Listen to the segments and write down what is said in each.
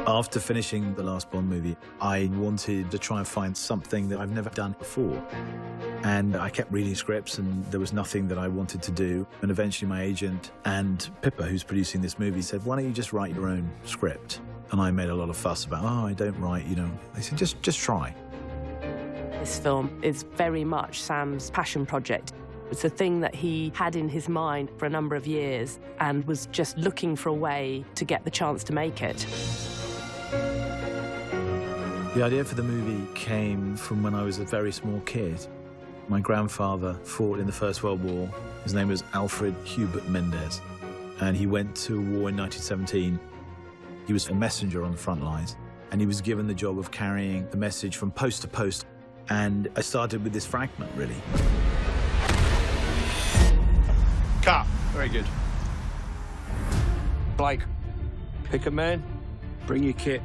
After finishing the last Bond movie, I wanted to try and find something that I've never done before. And I kept reading scripts, and there was nothing that I wanted to do. And eventually my agent and Pippa, who's producing this movie, said, why don't you just write your own script? And I made a lot of fuss about, I don't write, They said, just try. This film is very much Sam's passion project. It's a thing that he had in his mind for a number of years and was just looking for a way to get the chance to make it. The idea for the movie came from when I was a very small kid. My grandfather fought in the First World War. His name was Alfred Hubert Mendez, and he went to war in 1917. He was a messenger on the front lines, and he was given the job of carrying the message from post to post. And I started with this fragment, really. Cut. Very good. Blake, pick a man, bring your kit.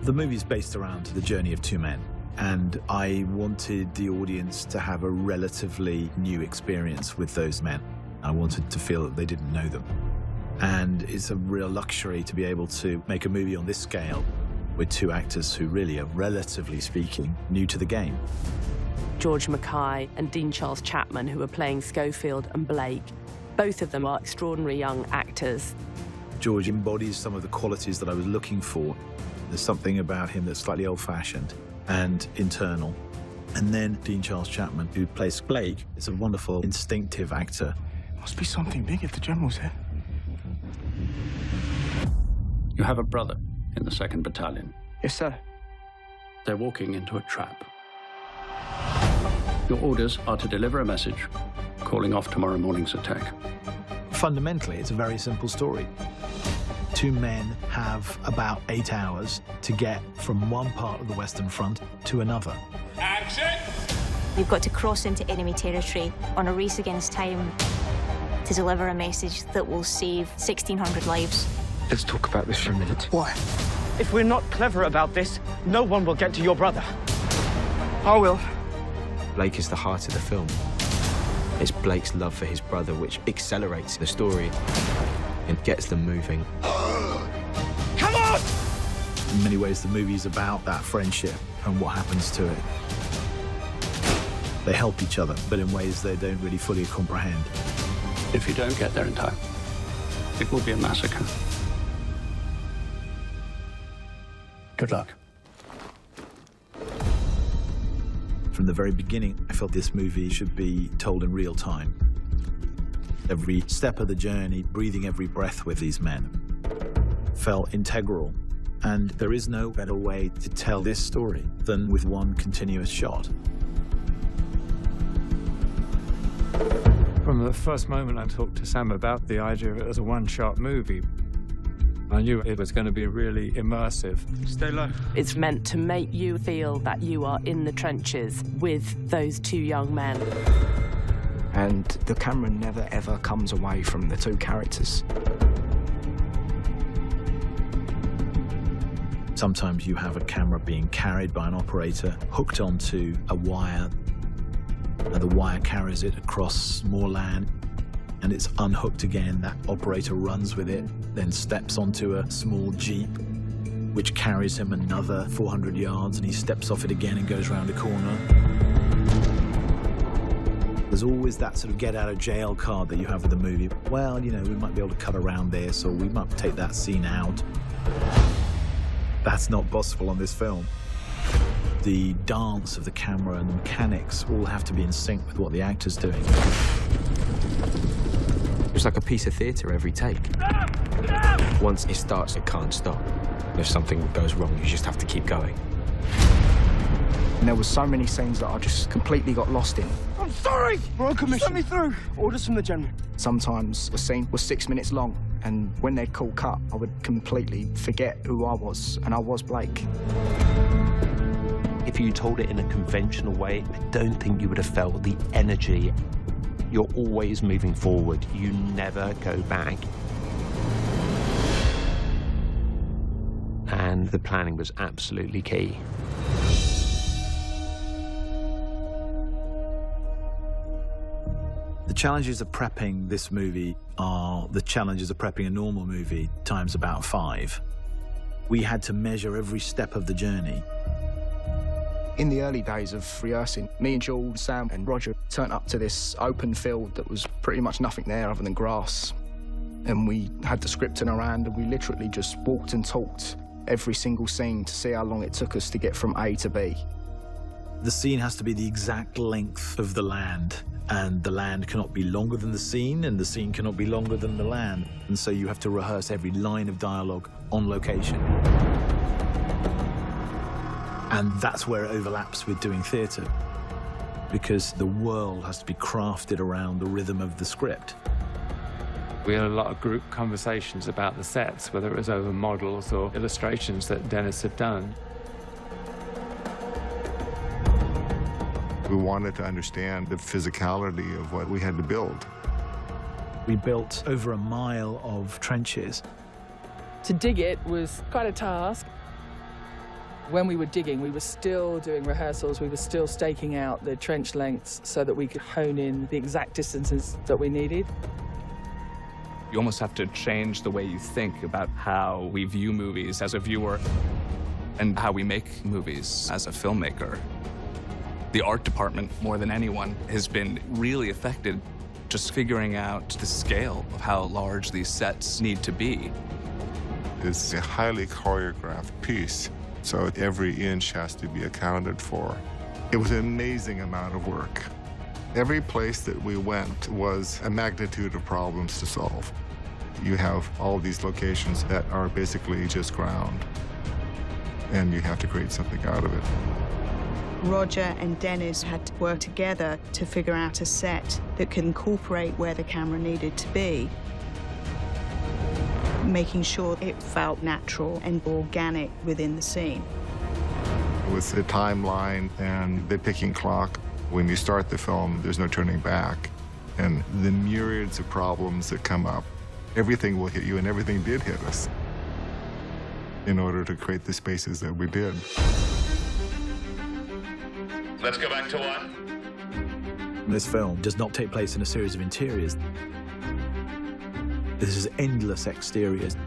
The movie's based around the journey of two men, and I wanted the audience to have a relatively new experience with those men. I wanted to feel that they didn't know them. And it's a real luxury to be able to make a movie on this scale with two actors who really are, relatively speaking, new to the game. George Mackay and Dean Charles Chapman, who are playing Schofield and Blake, both of them are extraordinary young actors. George embodies some of the qualities that I was looking for. There's something about him that's slightly old-fashioned and internal. And then Dean Charles Chapman, who plays Blake, is a wonderful, instinctive actor. Must be something big if the General's here. You have a brother in the 2nd Battalion. Yes, sir. They're walking into a trap. Your orders are to deliver a message calling off tomorrow morning's attack. Fundamentally, it's a very simple story. Two men have about 8 hours to get from one part of the Western Front to another. Action! You've got to cross into enemy territory on a race against time to deliver a message that will save 1,600 lives. Let's talk about this for a minute. Why? If we're not clever about this, no one will get to your brother. I will. Blake is the heart of the film. It's Blake's love for his brother which accelerates the story and gets them moving. Come on! In many ways, the movie's about that friendship and what happens to it. They help each other, but in ways they don't really fully comprehend. If you don't get there in time, it will be a massacre. Good luck. From the very beginning, I felt this movie should be told in real time. Every step of the journey, breathing every breath with these men, felt integral. And there is no better way to tell this story than with one continuous shot. From the first moment I talked to Sam about the idea of it as a one-shot movie, I knew it was going to be really immersive. Stay low. It's meant to make you feel that you are in the trenches with those two young men. And the camera never, ever comes away from the two characters. Sometimes you have a camera being carried by an operator, hooked onto a wire, and the wire carries it across more land, and it's unhooked again. That operator runs with it, then steps onto a small Jeep, which carries him another 400 yards, and he steps off it again and goes round a corner. There's always that sort of get-out-of-jail card that you have with the movie. Well, we might be able to cut around this, or we might take that scene out. That's not possible on this film. The dance of the camera and the mechanics all have to be in sync with what the actor's doing. It's like a piece of theatre every take. Once it starts, it can't stop. And if something goes wrong, you just have to keep going. And there were so many scenes that I just completely got lost in. I'm sorry! Royal Commission. Send me through! Orders from the General. Sometimes the scene was 6 minutes long, and when they'd call cut, I would completely forget who I was, and I was Blake. If you told it in a conventional way, I don't think you would have felt the energy. You're always moving forward. You never go back. And the planning was absolutely key. The challenges of prepping this movie are the challenges of prepping a normal movie times about 5. We had to measure every step of the journey. In the early days of rehearsing, me and Jules, Sam and Roger turned up to this open field that was pretty much nothing there other than grass. And we had the script in our hand and we literally just walked and talked every single scene to see how long it took us to get from A to B. The scene has to be the exact length of the land, and the land cannot be longer than the scene, and the scene cannot be longer than the land. And so you have to rehearse every line of dialogue on location. And that's where it overlaps with doing theatre, because the world has to be crafted around the rhythm of the script. We had a lot of group conversations about the sets, whether it was over models or illustrations that Dennis had done. We wanted to understand the physicality of what we had to build. We built over a mile of trenches. To dig it was quite a task. When we were digging, we were still doing rehearsals, we were still staking out the trench lengths so that we could hone in the exact distances that we needed. You almost have to change the way you think about how we view movies as a viewer and how we make movies as a filmmaker. The art department, more than anyone, has been really affected just figuring out the scale of how large these sets need to be. It's a highly choreographed piece, so every inch has to be accounted for. It was an amazing amount of work. Every place that we went was a magnitude of problems to solve. You have all these locations that are basically just ground, and you have to create something out of it. Roger and Dennis had to work together to figure out a set that could incorporate where the camera needed to be, making sure it felt natural and organic within the scene. With the timeline and the ticking clock, when you start the film, there's no turning back. And the myriads of problems that come up, everything will hit you, and everything did hit us in order to create the spaces that we did. Let's go back to one. This film does not take place in a series of interiors. This is endless exteriors.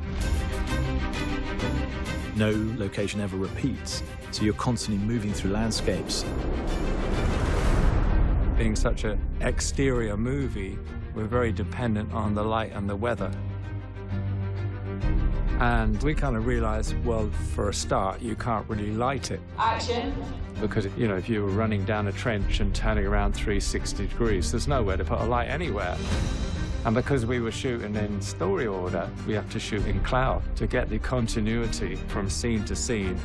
No location ever repeats, so you're constantly moving through landscapes. Being such an exterior movie, we're very dependent on the light and the weather. And we kind of realized, well, for a start, you can't really light it. Action. Because, you know, if you were running down a trench and turning around 360 degrees, there's nowhere to put a light anywhere. And because we were shooting in story order, we have to shoot in cloud to get the continuity from scene to scene.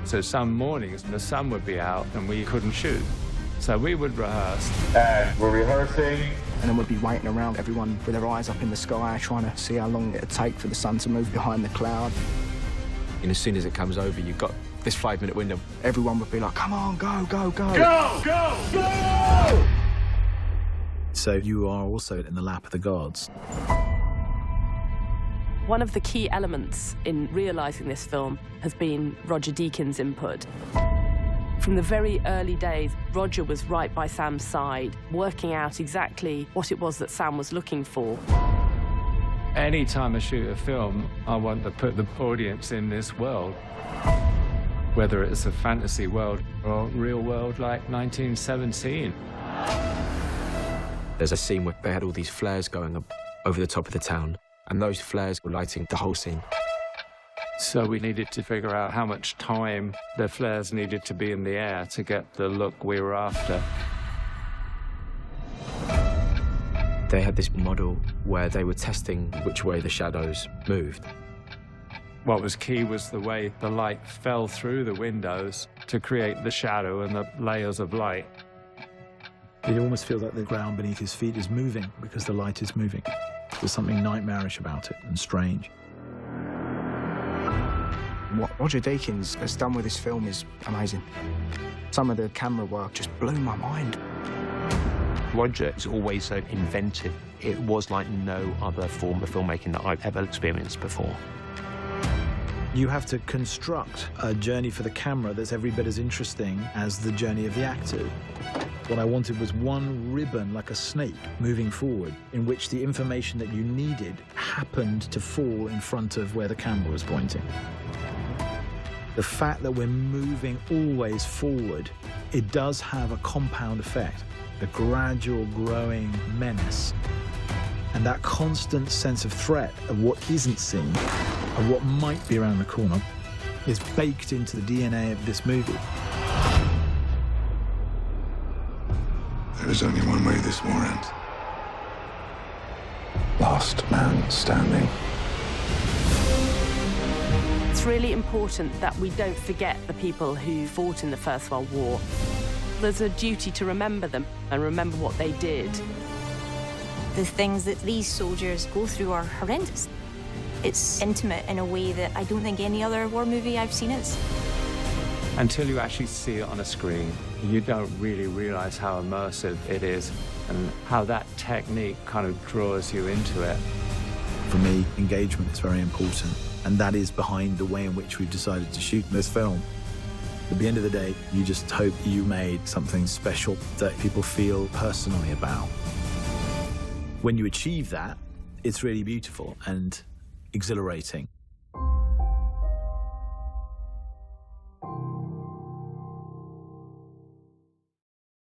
So some mornings, the sun would be out and we couldn't shoot. So we would rehearse. And we're rehearsing. And then we'd be waiting around, everyone with their eyes up in the sky, trying to see how long it'd take for the sun to move behind the cloud. And as soon as it comes over, you've got this 5-minute window. Everyone would be like, come on, go, go, go. Go, go, go! So you are also in the lap of the gods. One of the key elements in realising this film has been Roger Deakins' input. From the very early days, Roger was right by Sam's side, working out exactly what it was that Sam was looking for. Anytime I shoot a film, I want to put the audience in this world. Whether it's a fantasy world or a real world like 1917. There's a scene where they had all these flares going up over the top of the town, and those flares were lighting the whole scene. So we needed to figure out how much time the flares needed to be in the air to get the look we were after. They had this model where they were testing which way the shadows moved. What was key was the way the light fell through the windows to create the shadow and the layers of light. It almost feels like the ground beneath his feet is moving because the light is moving. There's something nightmarish about it and strange. What Roger Deakins has done with this film is amazing. Some of the camera work just blew my mind. Roger is always so inventive. It was like no other form of filmmaking that I've ever experienced before. You have to construct a journey for the camera that's every bit as interesting as the journey of the actor. What I wanted was one ribbon, like a snake, moving forward, in which the information that you needed happened to fall in front of where the camera was pointing. The fact that we're moving always forward, it does have a compound effect, a gradual growing menace. And that constant sense of threat of what isn't seen, of what might be around the corner, is baked into the DNA of this movie. There is only one way this war ends. Last man standing. It's really important that we don't forget the people who fought in the First World War. There's a duty to remember them and remember what they did. The things that these soldiers go through are horrendous. It's intimate in a way that I don't think any other war movie I've seen is. Until you actually see it on a screen, you don't really realize how immersive it is and how that technique kind of draws you into it. For me, engagement is very important, and that is behind the way in which we've decided to shoot this film. At the end of the day, you just hope you made something special that people feel personally about. When you achieve that, it's really beautiful and exhilarating.